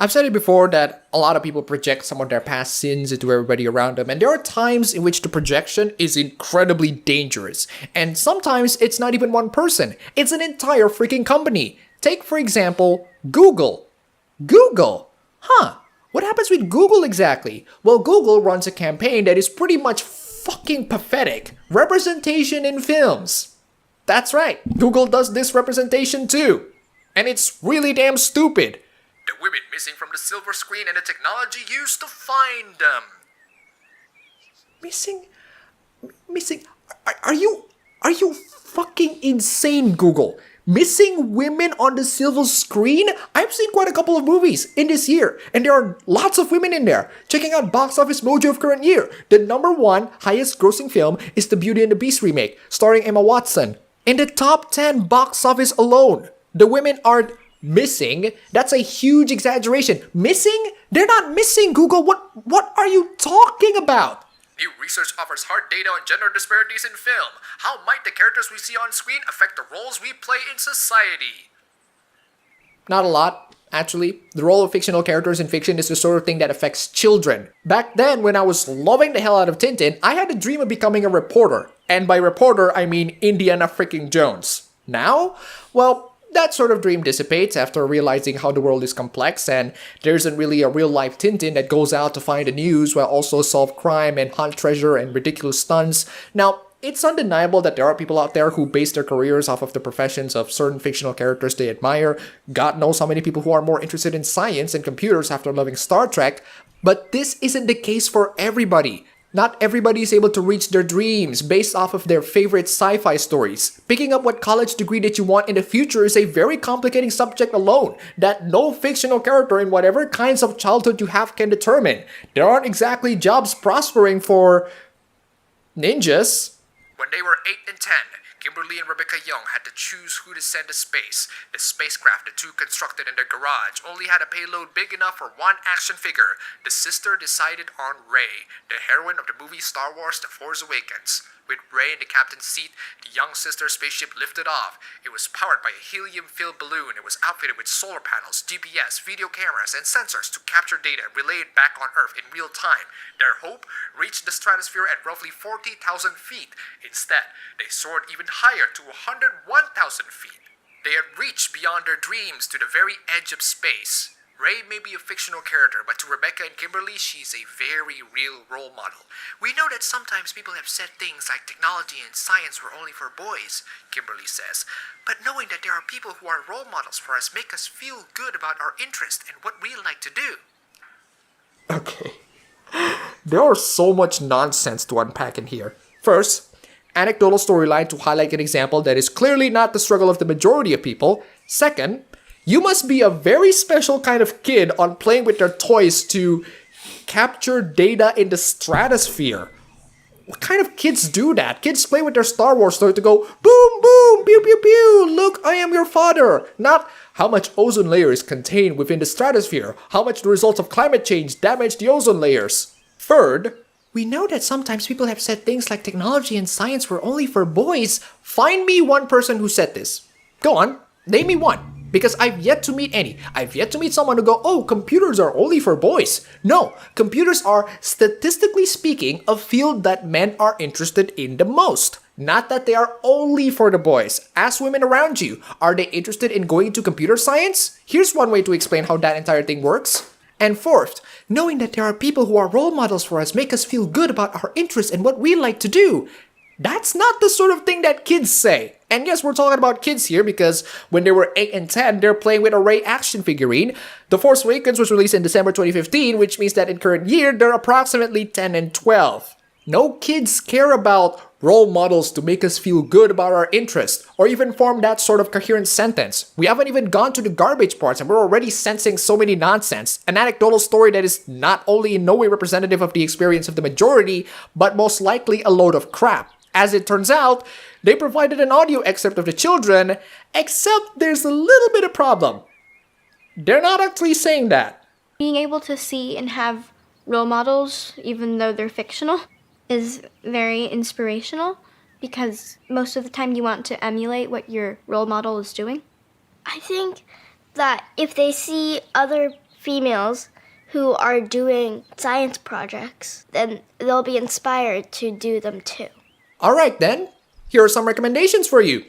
I've said it before that a lot of people project some of their past sins into everybody around them, and there are times in which the projection is incredibly dangerous. And sometimes it's not even one person, it's an entire freaking company. Take, for example, Google. Google! What happens with Google exactly? Well, Google runs a campaign that is pretty much fucking pathetic. Representation in films. That's right, Google does this representation too. And it's really damn stupid. The women missing from the silver screen and the technology used to find them. Missing? Are you fucking insane, Google? Missing women on the silver screen? I've seen quite a couple of movies in this year, and there are lots of women in there. Checking out Box Office Mojo of current year, the #1 highest grossing film is the Beauty and the Beast remake, starring Emma Watson. In the top 10 box office alone, the women aren't missing. That's a huge exaggeration. Missing? They're not missing, Google. What are you talking about? New research offers hard data on gender disparities in film. How might the characters we see on screen affect the roles we play in society? Not a lot, actually. The role of fictional characters in fiction is the sort of thing that affects children. Back then, when I was loving the hell out of Tintin, I had a dream of becoming a reporter. And by reporter, I mean Indiana freaking Jones. Now? Well, that sort of dream dissipates after realizing how the world is complex and there isn't really a real-life Tintin that goes out to find the news while also solve crime and hunt treasure and ridiculous stunts. Now, it's undeniable that there are people out there who base their careers off of the professions of certain fictional characters they admire. God knows how many people who are more interested in science and computers after loving Star Trek. But this isn't the case for everybody. Not everybody is able to reach their dreams based off of their favorite sci-fi stories. Picking up what college degree that you want in the future is a very complicating subject alone that no fictional character in whatever kinds of childhood you have can determine. There aren't exactly jobs prospering for ninjas. When they were 8 and 10, Kimberly and Rebecca Young had to choose who to send to space. The spacecraft the two constructed in their garage only had a payload big enough for one action figure. The sister decided on Rey, the heroine of the movie Star Wars The Force Awakens. With Rey in the captain's seat, the young sister's spaceship lifted off. It was powered by a helium-filled balloon. It was outfitted with solar panels, GPS, video cameras, and sensors to capture data and relay it back on Earth in real time. Their hope reached the stratosphere at roughly 40,000 feet. Instead, they soared even higher to 101,000 feet. They had reached beyond their dreams to the very edge of space. Rey may be a fictional character, but to Rebecca and Kimberly, she's a very real role model. We know that sometimes people have said things like technology and science were only for boys, Kimberly says. But knowing that there are people who are role models for us make us feel good about our interest and what we like to do. Okay. There are so much nonsense to unpack in here. First, anecdotal storyline to highlight an example that is clearly not the struggle of the majority of people. Second, you must be a very special kind of kid on playing with their toys to capture data in the stratosphere. What kind of kids do that? Kids play with their Star Wars toy to go, boom, boom, pew, pew, pew, look, I am your father. Not how much ozone layer is contained within the stratosphere, how much the results of climate change damage the ozone layers. Third, we know that sometimes people have said things like technology and science were only for boys. Find me one person who said this. Go on, name me one. Because I've yet to meet any. I've yet to meet someone who go, oh, computers are only for boys. No, computers are, statistically speaking, a field that men are interested in the most. Not that they are only for the boys. Ask women around you, are they interested in going into computer science? Here's one way to explain how that entire thing works. And fourth, knowing that there are people who are role models for us make us feel good about our interests and what we like to do. That's not the sort of thing that kids say. And yes, we're talking about kids here because when they were 8 and 10, they're playing with a Rey action figurine. The Force Awakens was released in December 2015, which means that in current year, they're approximately 10 and 12. No kids care about role models to make us feel good about our interests, or even form that sort of coherent sentence. We haven't even gone to the garbage parts and we're already sensing so many nonsense. An anecdotal story that is not only in no way representative of the experience of the majority, but most likely a load of crap. As it turns out, they provided an audio excerpt of the children, except there's a little bit of problem. They're not actually saying that. Being able to see and have role models, even though they're fictional, is very inspirational because most of the time you want to emulate what your role model is doing. I think that if they see other females who are doing science projects, then they'll be inspired to do them too. Alright then, here are some recommendations for you.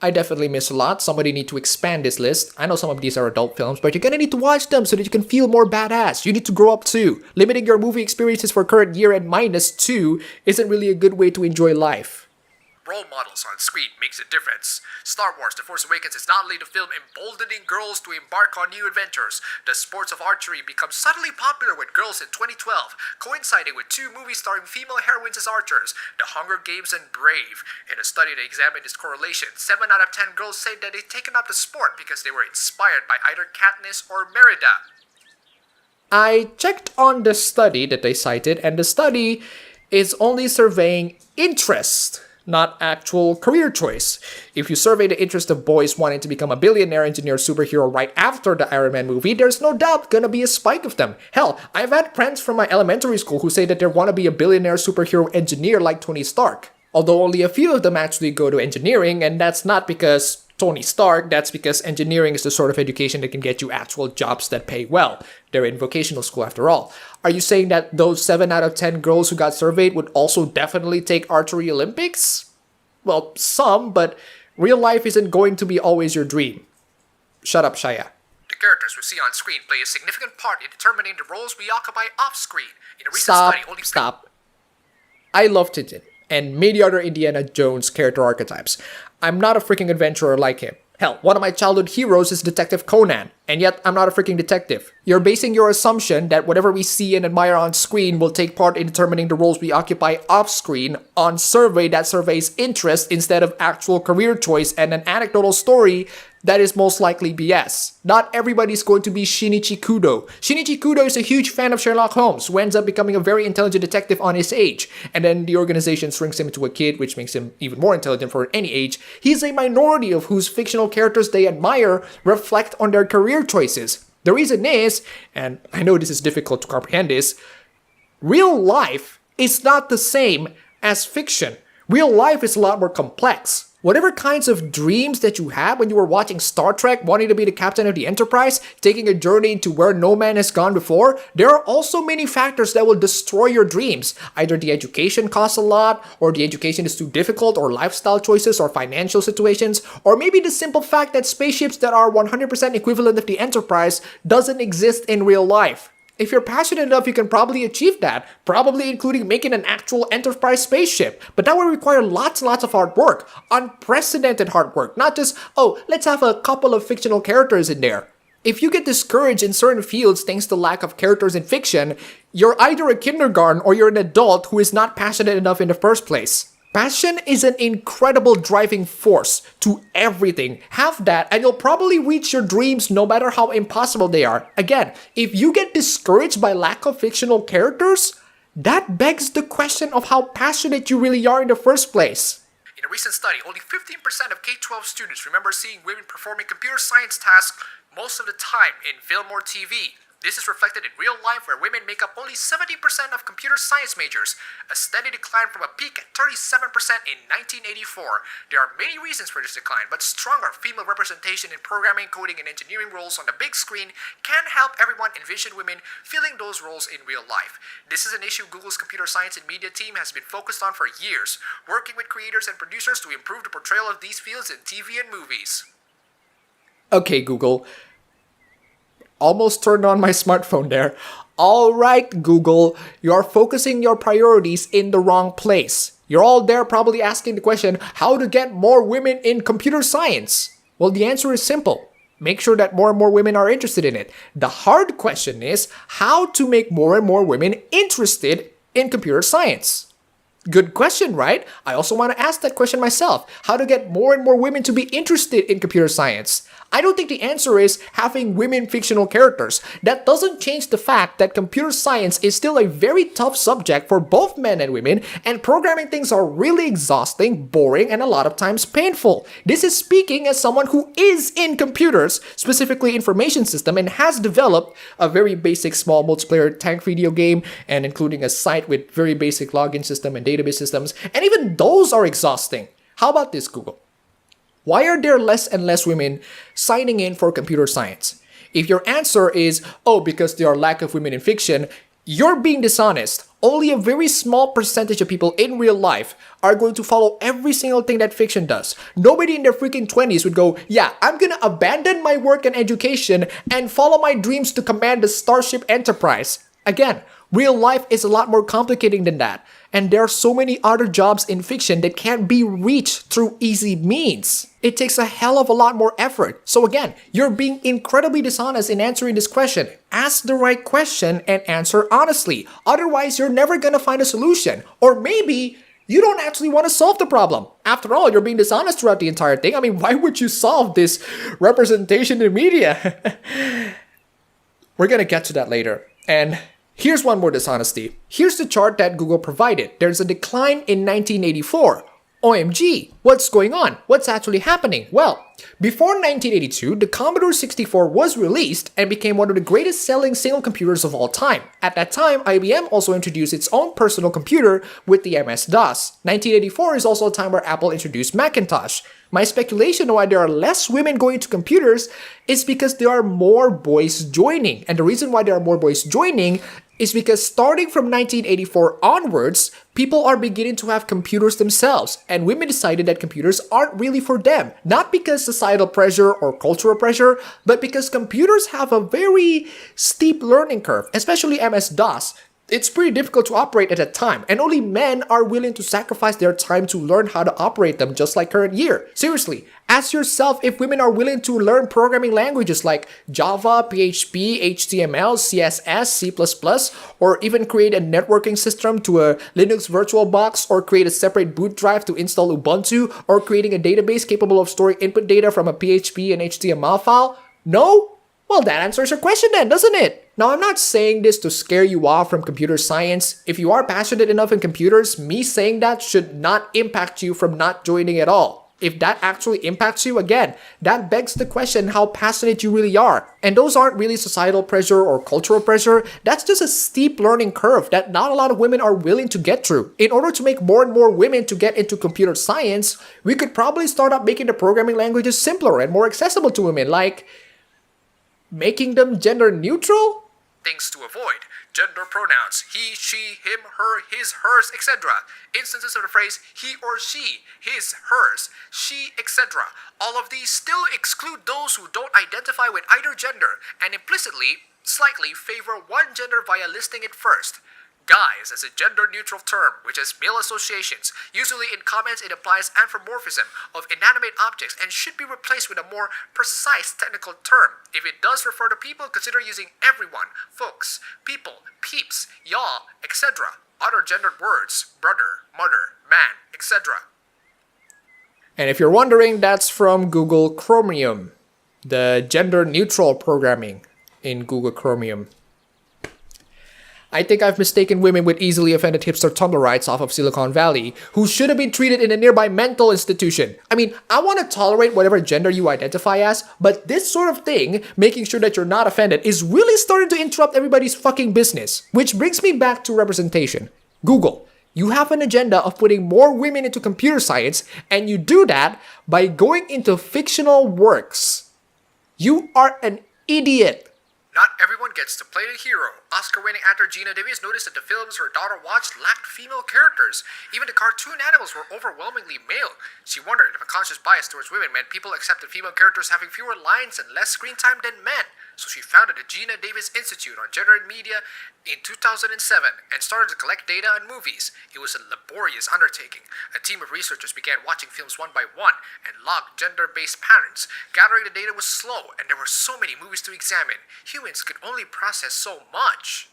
I definitely miss a lot. Somebody need to expand this list. I know some of these are adult films, but you're gonna need to watch them so that you can feel more badass. You need to grow up too. Limiting your movie experiences for current year and -2 isn't really a good way to enjoy life. Role models on screen makes a difference. Star Wars The Force Awakens is not only the film emboldening girls to embark on new adventures, the sports of archery becomes suddenly popular with girls in 2012, coinciding with 2 movies starring female heroines as archers, The Hunger Games and Brave. In a study that examined this correlation, 7 out of 10 girls said that they'd taken up the sport because they were inspired by either Katniss or Merida. I checked on the study that they cited, and the study is only surveying interest, not actual career choice. If you survey the interest of boys wanting to become a billionaire engineer superhero right after the Iron Man movie, there's no doubt gonna be a spike of them. Hell, I've had friends from my elementary school who say that they want to be a billionaire superhero engineer like Tony Stark. Although only a few of them actually go to engineering, and that's not because Tony Stark, that's because engineering is the sort of education that can get you actual jobs that pay well. They're in vocational school after all. Are you saying that those 7 out of 10 girls who got surveyed would also definitely take archery Olympics? Well, some, but real life isn't going to be always your dream. Shut up, Shaya. The characters we see on screen play a significant part in determining the roles we occupy off-screen. In a recent study, only... Stop. I love Tintin and many other Indiana Jones character archetypes. I'm not a freaking adventurer like him. Hell, one of my childhood heroes is Detective Conan, and yet I'm not a freaking detective. You're basing your assumption that whatever we see and admire on screen will take part in determining the roles we occupy off-screen on survey that surveys interest instead of actual career choice and an anecdotal story that is most likely BS. Not everybody's going to be Shinichi Kudo. Shinichi Kudo is a huge fan of Sherlock Holmes, who ends up becoming a very intelligent detective on his age, and then the organization shrinks him into a kid, which makes him even more intelligent for any age. He's a minority of whose fictional characters they admire reflect on their career choices. The reason is, and I know this is difficult to comprehend this, real life is not the same as fiction. Real life is a lot more complex. Whatever kinds of dreams that you had when you were watching Star Trek, wanting to be the captain of the Enterprise, taking a journey into where no man has gone before, there are also many factors that will destroy your dreams. Either the education costs a lot, or the education is too difficult, or lifestyle choices, or financial situations, or maybe the simple fact that spaceships that are 100% equivalent of the Enterprise doesn't exist in real life. If you're passionate enough, you can probably achieve that, probably including making an actual Enterprise spaceship. But that will require lots and lots of hard work, unprecedented hard work, not just, oh, let's have a couple of fictional characters in there. If you get discouraged in certain fields thanks to lack of characters in fiction, you're either a kindergarten or you're an adult who is not passionate enough in the first place. Passion is an incredible driving force to everything. Have that and you'll probably reach your dreams no matter how impossible they are. Again, if you get discouraged by lack of fictional characters, that begs the question of how passionate you really are in the first place. In a recent study, only 15% of K-12 students remember seeing women performing computer science tasks most of the time in film or TV. This is reflected in real life where women make up only 70% of computer science majors, a steady decline from a peak at 37% in 1984. There are many reasons for this decline, but stronger female representation in programming, coding, and engineering roles on the big screen can help everyone envision women filling those roles in real life. This is an issue Google's computer science and media team has been focused on for years, working with creators and producers to improve the portrayal of these fields in TV and movies. Okay, Google. Almost turned on my smartphone there. Alright, Google, you're focusing your priorities in the wrong place. You're all there probably asking the question, how to get more women in computer science? Well, the answer is simple. Make sure that more and more women are interested in it. The hard question is, how to make more and more women interested in computer science? Good question, right? I also want to ask that question myself. How to get more and more women to be interested in computer science? I don't think the answer is having women fictional characters. That doesn't change the fact that computer science is still a very tough subject for both men and women, and programming things are really exhausting, boring, and a lot of times painful. This is speaking as someone who is in computers, specifically information system, and has developed a very basic small multiplayer tank video game, and including a site with very basic login system and database systems, and even those are exhausting. How about this, Google? Why are there less and less women signing in for computer science? If your answer is, oh, because there are lack of women in fiction, you're being dishonest. Only a very small percentage of people in real life are going to follow every single thing that fiction does. Nobody in their freaking 20s would go, yeah, I'm gonna abandon my work and education and follow my dreams to command the Starship Enterprise. Again, real life is a lot more complicated than that. And there are so many other jobs in fiction that can't be reached through easy means. It takes a hell of a lot more effort. So again, you're being incredibly dishonest in answering this question. Ask the right question and answer honestly. Otherwise, you're never gonna find a solution. Or maybe you don't actually want to solve the problem. After all, you're being dishonest throughout the entire thing. I mean, why would you solve this representation in media? We're gonna get to that later. And here's one more dishonesty. Here's the chart that Google provided. There's a decline in 1984. OMG, what's going on? What's actually happening? Well, before 1982, the Commodore 64 was released and became one of the greatest selling single computers of all time. At that time, IBM also introduced its own personal computer with the MS-DOS. 1984 is also a time where Apple introduced Macintosh. My speculation on why there are less women going to computers is because there are more boys joining. And the reason why there are more boys joining is because starting from 1984 onwards, people are beginning to have computers themselves, and women decided that computers aren't really for them. Not because societal pressure or cultural pressure, but because computers have a very steep learning curve, especially MS-DOS. It's pretty difficult to operate at that time, and only men are willing to sacrifice their time to learn how to operate them, just like current year. Seriously, ask yourself if women are willing to learn programming languages like Java, PHP, HTML, CSS, C++, or even create a networking system to a Linux VirtualBox, or create a separate boot drive to install Ubuntu, or creating a database capable of storing input data from a PHP and HTML file. No? Well, that answers your question then, doesn't it? Now, I'm not saying this to scare you off from computer science. If you are passionate enough in computers, me saying that should not impact you from not joining at all. If that actually impacts you, again, that begs the question how passionate you really are. And those aren't really societal pressure or cultural pressure. That's just a steep learning curve that not a lot of women are willing to get through. In order to make more and more women to get into computer science, we could probably start up making the programming languages simpler and more accessible to women, like making them gender neutral? Things to avoid. Gender pronouns. He, she, him, her, his, hers, etc. Instances of the phrase he or she, his, hers, she, etc. All of these still exclude those who don't identify with either gender and implicitly, slightly favor one gender via listing it first. Guys as a gender-neutral term, which has male associations. Usually in comments it implies anthropomorphism of inanimate objects and should be replaced with a more precise technical term. If it does refer to people, consider using everyone, folks, people, peeps, y'all, etc. Other gendered words, brother, mother, man, etc. And if you're wondering, that's from Google Chromium, the gender-neutral programming in Google Chromium. I think I've mistaken women with easily offended hipster Tumblrites off of Silicon Valley, who should have been treated in a nearby mental institution. I mean, I want to tolerate whatever gender you identify as, but this sort of thing, making sure that you're not offended, is really starting to interrupt everybody's fucking business. Which brings me back to representation. Google, you have an agenda of putting more women into computer science, and you do that by going into fictional works. You are an idiot. Not everyone gets to play the hero. Oscar-winning actor Gina Davis noticed that the films her daughter watched lacked female characters. Even the cartoon animals were overwhelmingly male. She wondered if a conscious bias towards women meant people accepted female characters having fewer lines and less screen time than men. So she founded the Gina Davis Institute on Gender and Media in 2007 and started to collect data on movies. It was a laborious undertaking. A team of researchers began watching films one by one and logged gender-based patterns. Gathering the data was slow, and there were so many movies to examine. Humans could only process so much.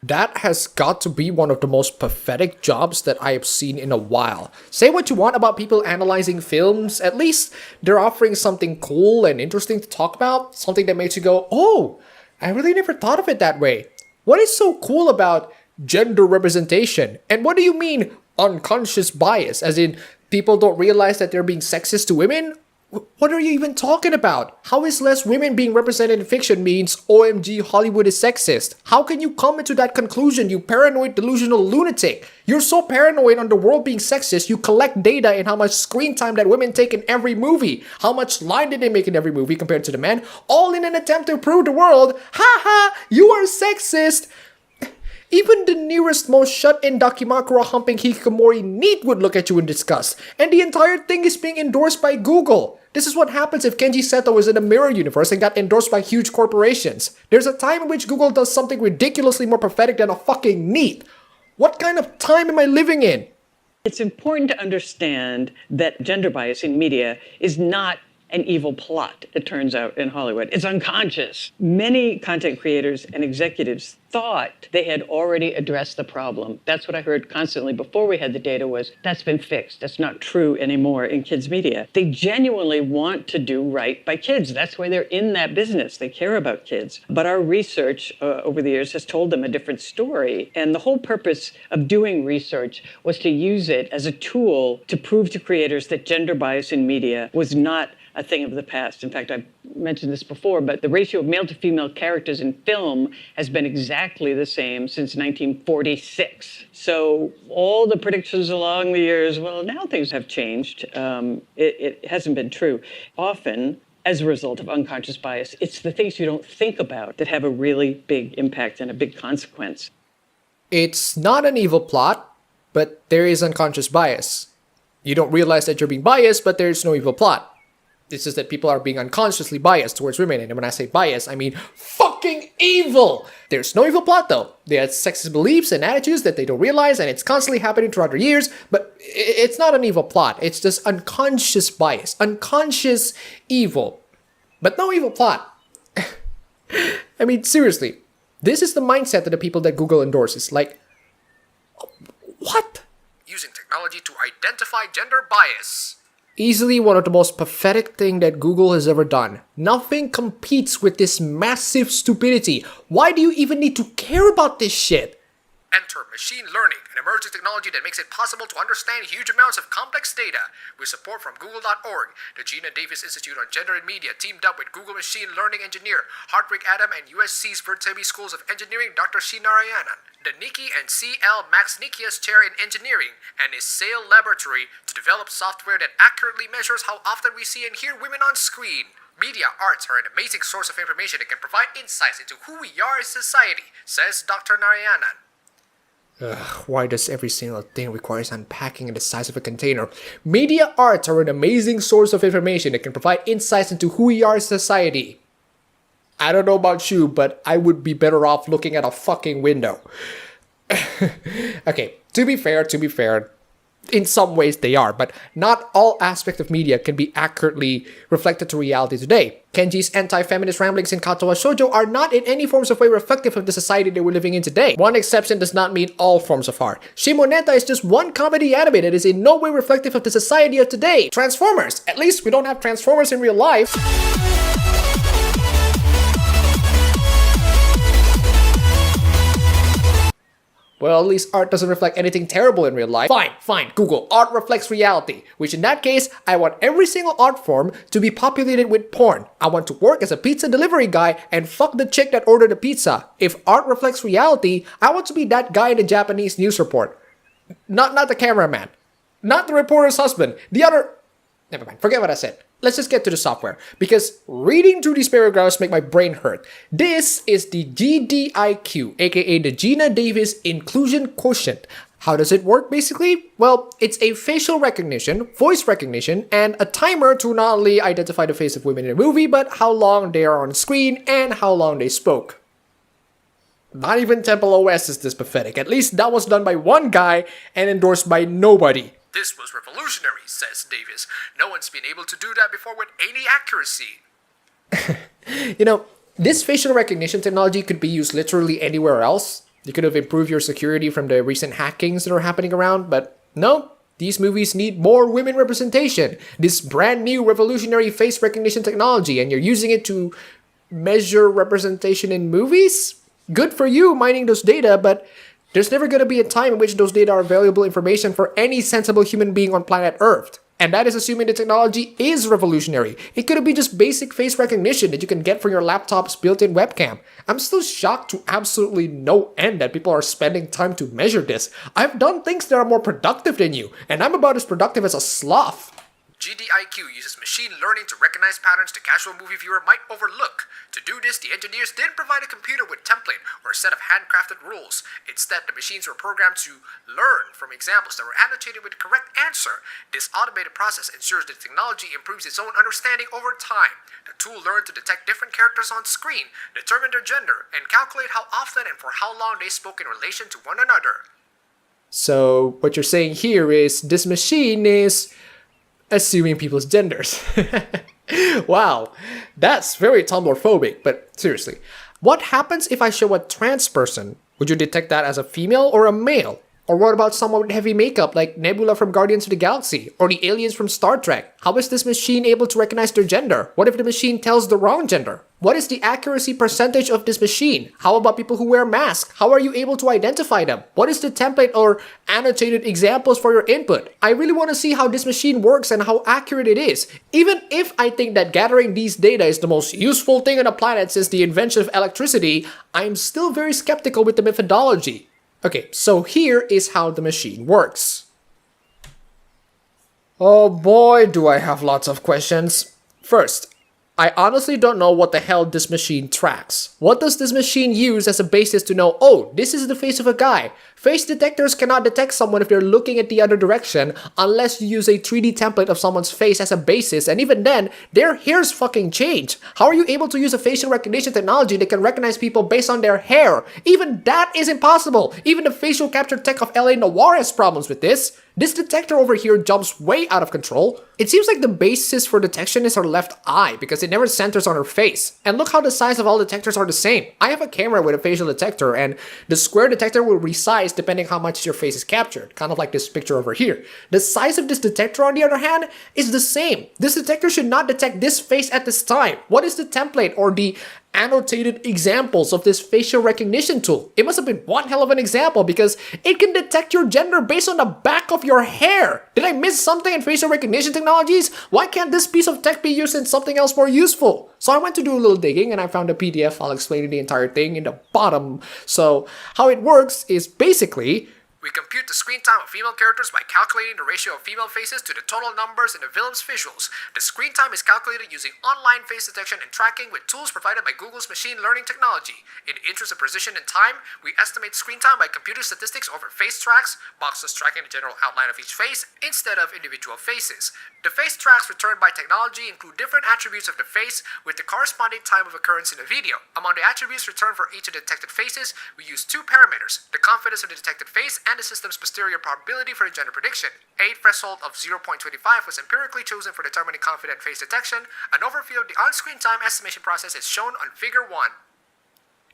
That has got to be one of the most pathetic jobs that I have seen in a while. Say what you want about people analyzing films, at least they're offering something cool and interesting to talk about, something that makes you go, oh, I really never thought of it that way. What is so cool about gender representation? And what do you mean unconscious bias? As in, people don't realize that they're being sexist to women? What are you even talking about? How is less women being represented in fiction means OMG Hollywood is sexist? How can you come to that conclusion, you paranoid delusional lunatic? You're so paranoid on the world being sexist, you collect data in how much screen time that women take in every movie, how much line did they make in every movie compared to the men, all in an attempt to prove the world, haha, you are sexist. Even the nearest, most shut-in Dakimakura humping hikikomori NEET would look at you in disgust. And the entire thing is being endorsed by Google. This is what happens if Kenji Seto was in a mirror universe and got endorsed by huge corporations. There's a time in which Google does something ridiculously more pathetic than a fucking NEET. What kind of time am I living in? It's important to understand that gender bias in media is not an evil plot, it turns out, in Hollywood. It's unconscious. Many content creators and executives thought they had already addressed the problem. That's what I heard constantly before we had the data was, that's been fixed. That's not true anymore in kids' media. They genuinely want to do right by kids. That's why they're in that business. They care about kids. But our research over the years has told them a different story. And the whole purpose of doing research was to use it as a tool to prove to creators that gender bias in media was not a thing of the past. In fact, I've mentioned this before, but the ratio of male to female characters in film has been exactly the same since 1946. So all the predictions along the years, well, now things have changed. It hasn't been true. Often, as a result of unconscious bias, it's the things you don't think about that have a really big impact and a big consequence. It's not an evil plot, but there is unconscious bias. You don't realize that you're being biased, but there's no evil plot. It's just that people are being unconsciously biased towards women, and when I say bias, I mean fucking evil! There's no evil plot though. They have sexist beliefs and attitudes that they don't realize, and it's constantly happening throughout their years, but it's not an evil plot. It's just unconscious bias, unconscious evil, but no evil plot. I mean, seriously, this is the mindset of the people that Google endorses. Like, what? Using technology to identify gender bias. Easily one of the most pathetic thing that Google has ever done. Nothing competes with this massive stupidity. Why do you even need to care about this shit? Enter machine learning, an emerging technology that makes it possible to understand huge amounts of complex data. With support from Google.org, the Gina Davis Institute on Gender and Media teamed up with Google machine learning engineer Hartwig Adam and USC's Vertebi Schools of Engineering Dr. C. Narayanan, the Nikki and C.L. Max Nikias Chair in Engineering, and his SAIL laboratory to develop software that accurately measures how often we see and hear women on screen. Media arts are an amazing source of information that can provide insights into who we are as society, says Dr. Narayanan. Why does every single thing requires unpacking in the size of a container? Media arts are an amazing source of information that can provide insights into who we are as society. I don't know about you, but I would be better off looking at a fucking window. Okay, to be fair, in some ways they are, but not all aspects of media can be accurately reflected to reality today. Kenji's anti-feminist ramblings in Katawa Shoujo are not in any forms of way reflective of the society that we're living in today. One exception does not mean all forms of art. Shimoneta is just one comedy anime that is in no way reflective of the society of today. Transformers! At least we don't have Transformers in real life. Well, at least art doesn't reflect anything terrible in real life. Fine, Google, art reflects reality. Which in that case, I want every single art form to be populated with porn. I want to work as a pizza delivery guy and fuck the chick that ordered the pizza. If art reflects reality, I want to be that guy in the Japanese news report. Not the cameraman. Not the reporter's husband. The other... Never mind, forget what I said. Let's just get to the software, because reading through these paragraphs make my brain hurt. This is the GDIQ, aka the Gina Davis Inclusion Quotient. How does it work, basically? Well, it's a facial recognition, voice recognition, and a timer to not only identify the face of women in a movie, but how long they are on screen and how long they spoke. Not even Temple OS is this pathetic. At least that was done by one guy and endorsed by nobody. This was revolutionary, says Davis. No one's been able to do that before with any accuracy. You know, this facial recognition technology could be used literally anywhere else. You could have improved your security from the recent hackings that are happening around, but no. These movies need more women representation. This brand new revolutionary face recognition technology, and you're using it to measure representation in movies? Good for you mining those data, but there's never going to be a time in which those data are valuable information for any sensible human being on planet Earth. And that is assuming the technology is revolutionary. It could be just basic face recognition that you can get from your laptop's built-in webcam. I'm still shocked to absolutely no end that people are spending time to measure this. I've done things that are more productive than you, and I'm about as productive as a sloth. GDIQ uses machine learning to recognize patterns the casual movie viewer might overlook. To do this, the engineers didn't provide a computer with template or a set of handcrafted rules. Instead, the machines were programmed to learn from examples that were annotated with the correct answer. This automated process ensures the technology improves its own understanding over time. The tool learned to detect different characters on screen, determine their gender, and calculate how often and for how long they spoke in relation to one another. So, what you're saying here is this machine is assuming people's genders. Wow, that's very Tumblr-phobic, but seriously. What happens if I show a trans person? Would you detect that as a female or a male? Or what about someone with heavy makeup like Nebula from Guardians of the Galaxy or the aliens from Star Trek? How is this machine able to recognize their gender? What if the machine tells the wrong gender? What is the accuracy percentage of this machine? How about people who wear masks? How are you able to identify them? What is the template or annotated examples for your input? I really want to see how this machine works and how accurate it is. Even if I think that gathering these data is the most useful thing on the planet since the invention of electricity, I'm still very skeptical with the methodology. Okay, so here is how the machine works. Oh boy, do I have lots of questions. First, I honestly don't know what the hell this machine tracks. What does this machine use as a basis to know, oh, this is the face of a guy? Face detectors cannot detect someone if they're looking at the other direction unless you use a 3D template of someone's face as a basis, and even then, their hairs fucking change. How are you able to use a facial recognition technology that can recognize people based on their hair? Even that is impossible! Even the facial capture tech of LA Noire has problems with this. This detector over here jumps way out of control. It seems like the basis for detection is her left eye because it never centers on her face. And look how the size of all detectors are the same. I have a camera with a facial detector and the square detector will resize depending how much your face is captured, kind of like this picture over here. The size of this detector, on the other hand, is the same. This detector should not detect this face at this time. What is the template or the annotated examples of this facial recognition tool? It must have been one hell of an example because it can detect your gender based on the back of your hair. Did I miss something in facial recognition technologies? Why can't this piece of tech be used in something else more useful? So I went to do a little digging and I found a PDF. I'll explain the entire thing in the bottom. So how it works is basically, we compute the screen time of female characters by calculating the ratio of female faces to the total numbers in the film's visuals. The screen time is calculated using online face detection and tracking with tools provided by Google's machine learning technology. In the interest of precision and time, we estimate screen time by computer statistics over face tracks, boxes tracking the general outline of each face instead of individual faces. The face tracks returned by technology include different attributes of the face with the corresponding time of occurrence in the video. Among the attributes returned for each of the detected faces, we use two parameters: the confidence of the detected face and the system's posterior probability for the gender prediction. A threshold of 0.25 was empirically chosen for determining confident face detection. An overview of the on-screen time estimation process is shown on Figure 1.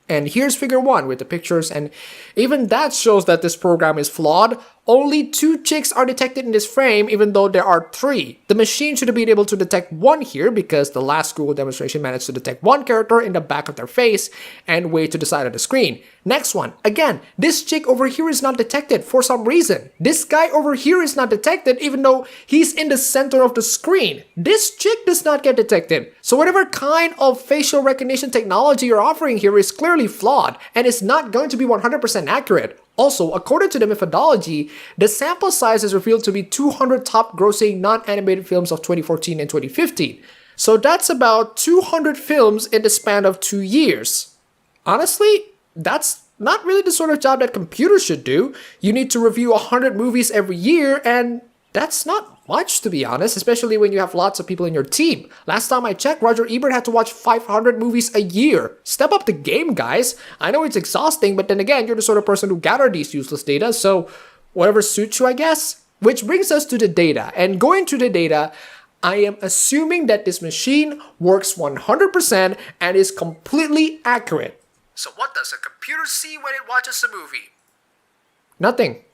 And here's Figure 1 with the pictures, and even that shows that this program is flawed. Only 2 chicks are detected in this frame, even though there are 3. The machine should have been able to detect 1 here because the last Google demonstration managed to detect 1 character in the back of their face and way to the side of the screen. Next one. Again, this chick over here is not detected for some reason. This guy over here is not detected even though he's in the center of the screen. This chick does not get detected. So whatever kind of facial recognition technology you're offering here is clearly flawed and is not going to be 100% accurate. Also, according to the methodology, the sample size is revealed to be 200 top grossing non-animated films of 2014 and 2015. So that's about 200 films in the span of 2 years. Honestly, that's not really the sort of job that computers should do. You need to review 100 movies every year, and that's not much, to be honest, especially when you have lots of people in your team. Last time I checked, Roger Ebert had to watch 500 movies a year. Step up the game, guys. I know it's exhausting, but then again, you're the sort of person who gather these useless data, so whatever suits you, I guess. Which brings us to the data, and going to the data, I am assuming that this machine works 100% and is completely accurate. So what does a computer see when it watches a movie? Nothing.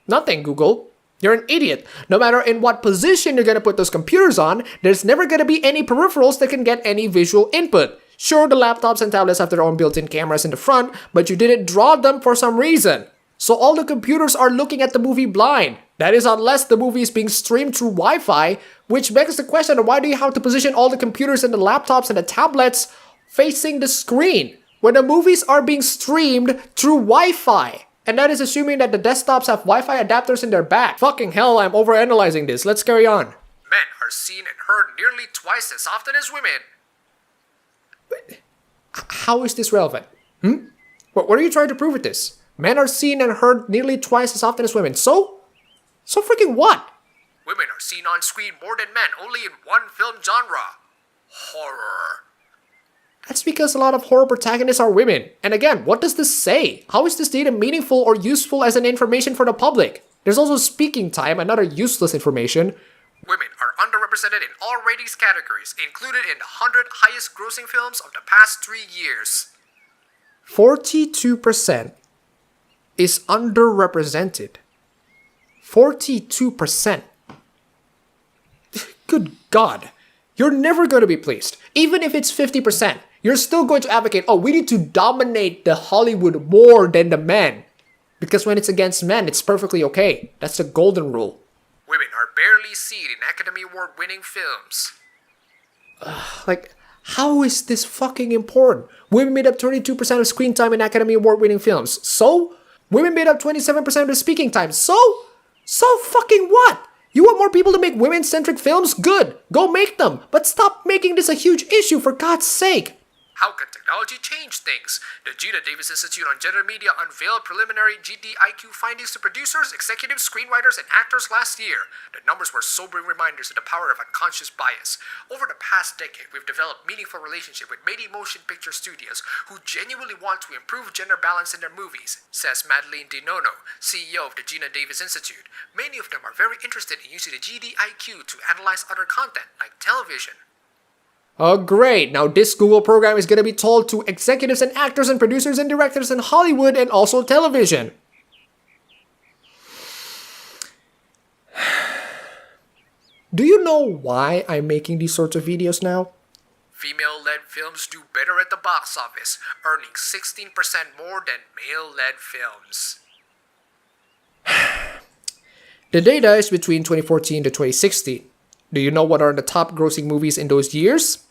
Nothing, Google. You're an idiot. No matter in what position you're gonna put those computers on, there's never gonna be any peripherals that can get any visual input. Sure, the laptops and tablets have their own built-in cameras in the front, but you didn't draw them for some reason. So all the computers are looking at the movie blind. That is unless the movie is being streamed through Wi-Fi, which begs the question of why do you have to position all the computers and the laptops and the tablets facing the screen when the movies are being streamed through Wi-Fi? And that is assuming that the desktops have Wi-Fi adapters in their back. Fucking hell, I'm overanalyzing this. Let's carry on. Men are seen and heard nearly twice as often as women. How is this relevant? What are you trying to prove with this? Men are seen and heard nearly twice as often as women. So freaking what? Women are seen on screen more than men, only in one film genre. Horror. That's because a lot of horror protagonists are women. And again, what does this say? How is this data meaningful or useful as an information for the public? There's also speaking time, another useless information. Women are underrepresented in all ratings categories, included in the 100 highest grossing films of the past 3 years. 42% is underrepresented. 42%. Good God. You're never going to be pleased. Even if it's 50%, you're still going to advocate, oh, we need to dominate the Hollywood more than the men. Because when it's against men, it's perfectly okay. That's the golden rule. Women are barely seen in Academy Award-winning films. Like, how is this fucking important? Women made up 32% of screen time in Academy Award-winning films. So? Women made up 27% of the speaking time. So fucking what? You want more people to make women-centric films? Good. Go make them. But stop making this a huge issue, for God's sake. How can technology change things? The Gina Davis Institute on Gender Media unveiled preliminary GDIQ findings to producers, executives, screenwriters, and actors last year. The numbers were sobering reminders of the power of unconscious bias. Over the past decade, we've developed meaningful relationship with many motion picture studios who genuinely want to improve gender balance in their movies, says Madeline DiNono, CEO of the Gina Davis Institute. Many of them are very interested in using the GDIQ to analyze other content, like television. Oh, great. Now this Google program is going to be told to executives and actors and producers and directors in Hollywood and also television. Do you know why I'm making these sorts of videos now? Female-led films do better at the box office, earning 16% more than male-led films. The data is between 2014 to 2016. Do you know what are the top grossing movies in those years?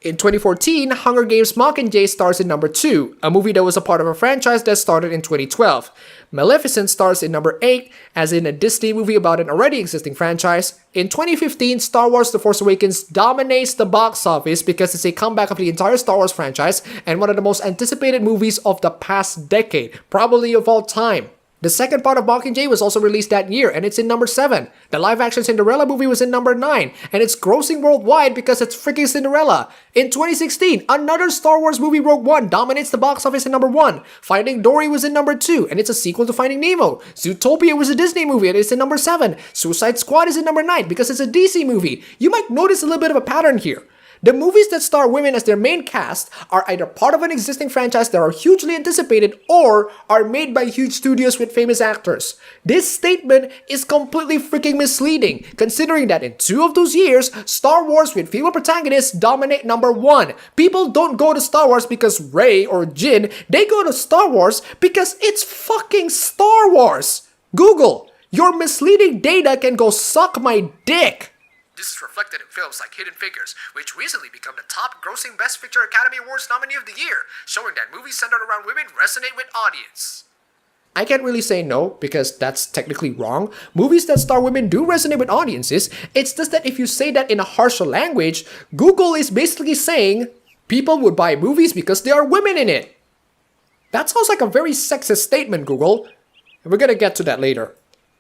In 2014, Hunger Games Mockingjay stars in number 2, a movie that was a part of a franchise that started in 2012. Maleficent stars in number 8, as in a Disney movie about an already existing franchise. In 2015, Star Wars The Force Awakens dominates the box office because it's a comeback of the entire Star Wars franchise and one of the most anticipated movies of the past decade, probably of all time. The second part of Mockingjay was also released that year, and it's in number 7. The live-action Cinderella movie was in number 9, and it's grossing worldwide because it's freaking Cinderella. In 2016, another Star Wars movie, Rogue One, dominates the box office in number 1. Finding Dory was in number 2, and it's a sequel to Finding Nemo. Zootopia was a Disney movie, and it's in number 7. Suicide Squad is in number 9 because it's a DC movie. You might notice a little bit of a pattern here. The movies that star women as their main cast are either part of an existing franchise that are hugely anticipated or are made by huge studios with famous actors. This statement is completely freaking misleading, considering that in 2 of those years, Star Wars with female protagonists dominate number 1. People don't go to Star Wars because Rey or Jin, they go to Star Wars because it's fucking Star Wars. Google, your misleading data can go suck my dick. This is reflected in films like Hidden Figures, which recently became the top-grossing Best Picture Academy Awards nominee of the year, showing that movies centered around women resonate with audience. I can't really say no, because that's technically wrong. Movies that star women do resonate with audiences. It's just that if you say that in a harsher language, Google is basically saying people would buy movies because there are women in it. That sounds like a very sexist statement, Google. And we're gonna get to that later.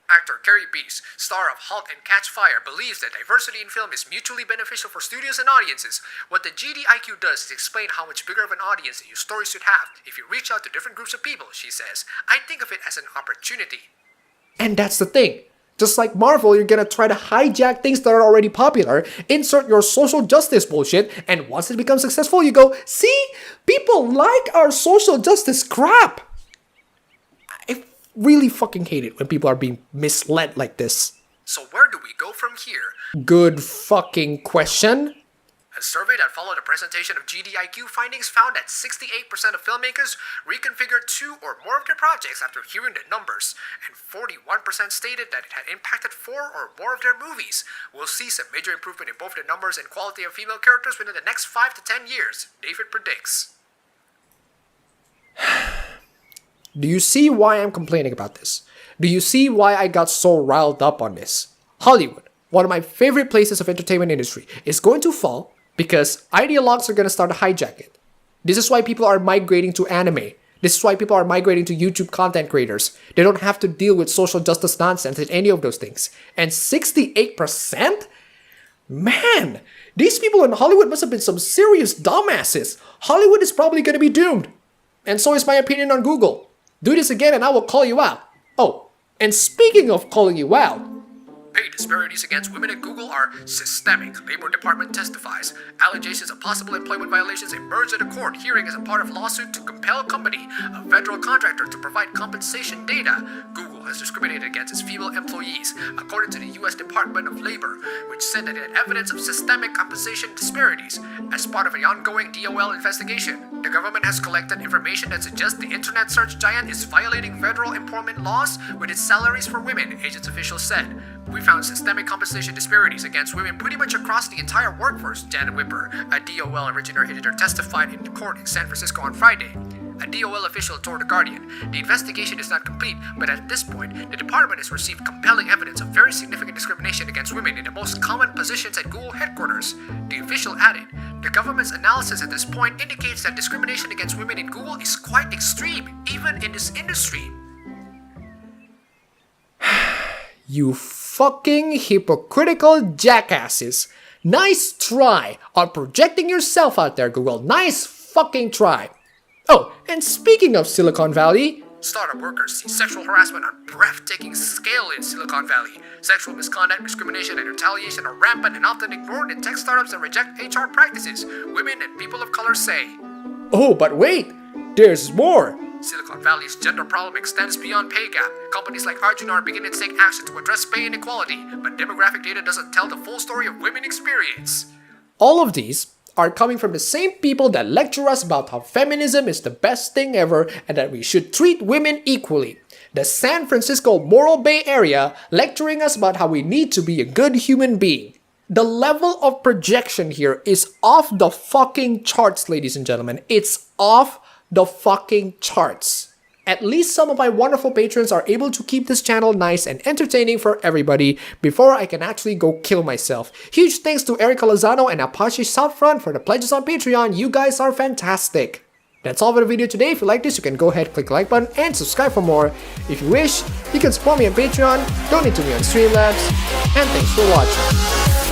Actor Carrie Beese, star of *Halt and Catch Fire*, believes that diversity in film is mutually beneficial for studios and audiences. What the GDIQ does is explain how much bigger of an audience that your story should have if you reach out to different groups of people, she says. I think of it as an opportunity. And that's the thing. Just like Marvel, you're gonna try to hijack things that are already popular, insert your social justice bullshit, and once it becomes successful, you go, see? People like our social justice crap! I really fucking hate it when people are being misled like this. So where do we go from here? Good fucking question. A survey that followed a presentation of GDIQ findings found that 68% of filmmakers reconfigured 2 or more of their projects after hearing the numbers, and 41% stated that it had impacted 4 or more of their movies. We'll see some major improvement in both the numbers and quality of female characters within the next 5 to 10 years, David predicts. Do you see why I'm complaining about this? Do you see why I got so riled up on this? Hollywood, one of my favorite places of entertainment industry, is going to fall because ideologues are going to start to hijack it. This is why people are migrating to anime. This is why people are migrating to YouTube content creators. They don't have to deal with social justice nonsense and any of those things. And 68%? Man, these people in Hollywood must have been some serious dumbasses. Hollywood is probably going to be doomed. And so is my opinion on Google. Do this again and I will call you out. Oh, and speaking of calling you out, Pay disparities against women at Google are systemic, Labor Department testifies. Allegations of possible employment violations emerged at a court hearing as a part of lawsuit to compel company, a federal contractor, to provide compensation data. Google has discriminated against its female employees, according to the U.S. Department of Labor, which said that it had evidence of systemic compensation disparities. As part of the ongoing DOL investigation, the government has collected information that suggests the internet search giant is violating federal employment laws with its salaries for women, agents officials said. We found systemic compensation disparities against women pretty much across the entire workforce, Janet Whipper, a DOL original editor, testified in court in San Francisco on Friday. A DOL official told The Guardian, the investigation is not complete, but at this point, the department has received compelling evidence of very significant discrimination against women in the most common positions at Google headquarters. The official added, the government's analysis at this point indicates that discrimination against women in Google is quite extreme, even in this industry. you fucking hypocritical jackasses. Nice try on projecting yourself out there, Google. Nice fucking try. Oh, and speaking of Silicon Valley, startup workers see sexual harassment on breathtaking scale in Silicon Valley. Sexual misconduct, discrimination, and retaliation are rampant and often ignored in tech startups that reject HR practices, women and people of color say. Oh, but wait, there's more. Silicon Valley's gender problem extends beyond pay gap. Companies like Arjuna are beginning to take action to address pay inequality, but demographic data doesn't tell the full story of women experience. All of these are coming from the same people that lecture us about how feminism is the best thing ever and that we should treat women equally. The San Francisco Moral Bay Area lecturing us about how we need to be a good human being. The level of projection here is off the fucking charts, ladies and gentlemen. It's off the fucking charts. At least some of my wonderful patrons are able to keep this channel nice and entertaining for everybody before I can actually go kill myself. Huge thanks to Erica Lozano and Apache Southfront for the pledges on Patreon. You guys are fantastic. That's all for the video today. If you like this, you can go ahead, click the like button, and subscribe for more. If you wish, you can support me on Patreon, donate to me on Streamlabs, and thanks for watching.